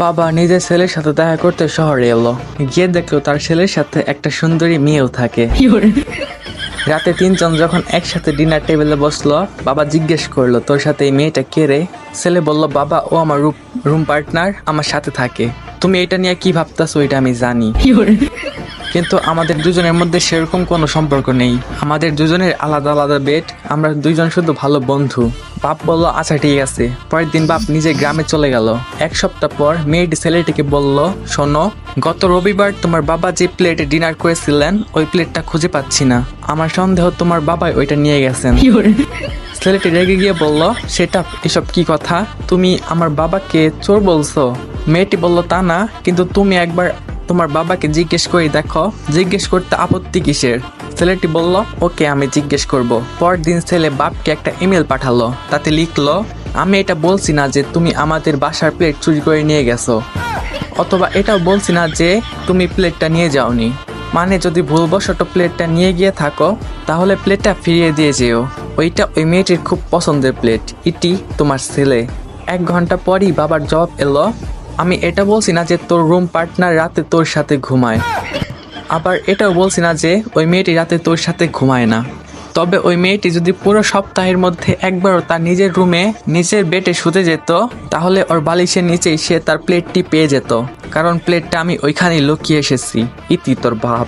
বাবা নিজের ছেলের সাথে দেখা করতে শহরে এলো, গিয়ে দেখলো তার ছেলের সাথে একটা সুন্দরী মেয়েও থাকে। রাতে তিনজন যখন একসাথে ডিনার টেবিলে বসলো, বাবা জিজ্ঞেস করলো, তোর সাথে এই মেয়েটা কে রে? ছেলে বলল, বাবা ও আমার রুম পার্টনার, আমার সাথে থাকে। তুমি এটা নিয়ে কি ভাবতেছো এটা আমি জানি, কিন্তু আমাদের দুজনের মধ্যে সেরকম কোনো সম্পর্ক নেই। আমাদের দুজনের আলাদা আলাদা বেড, আমরা দুইজন শুধু ভালো বন্ধু। বাপ বলল, আচ্ছা ঠিক আছে। পরের দিন বাপ নিজের গ্রামে চলে গেল। এক সপ্তাহ পর মেয়েটি ছেলেটিকে বলল, শোনো, গত রবিবার তোমার বাবা যে প্লেটে ডিনার করেছিলেন ওই প্লেটটা খুঁজে পাচ্ছি না। আমার সন্দেহ তোমার বাবাই ওইটা নিয়ে গেছেন। ছেলেটি রেগে গিয়ে বলল, সেটা এসব কি কথা? তুমি আমার বাবাকে চোর বলছো? মেয়েটি বলল, তা না, কিন্তু তুমি একবার তোমার বাবাকে জিজ্ঞেস করে দেখো। জিজ্ঞেস করতে আপত্তি কিসের? ছেলেটি বলল, ওকে, আমি জিজ্ঞেস করব। পরদিন ছেলে বাপকে একটা ইমেল পাঠালো, তাতে লিখলো, আমি এটা বলছি না যে তুমি আমাদের বাসার প্লেট চুরি করে নিয়ে গেছো, অথবা এটাও বলছি না যে তুমি প্লেটটা নিয়ে যাওনি। মানে যদি ভুলবশত প্লেটটা নিয়ে গিয়ে থাকো তাহলে প্লেটটা ফিরিয়ে দিয়ে যেও। ওইটা ওই মেয়েটির খুব পছন্দের প্লেট, ইটি তোমার ছেলে। 1 ঘন্টা পরই বাবার জবাব এলো, আমি এটা বলছি না যে তোর রুম পার্টনার রাতে তোর সাথে ঘুমায়, আবার এটাও বলছি না যে ওই মেয়েটি রাতে তোর সাথে ঘুমায় না। তবে ওই মেয়েটি যদি পুরো সপ্তাহের মধ্যে একবারও তার নিজের রুমে নিজের বেডে শুতে যেত, তাহলে ওর বালিশের নিচেই সে তার প্লেটটি পেয়ে যেত, কারণ প্লেটটা আমি ওইখানেই লুকিয়ে এসেছি। ইতি তোর বাপ।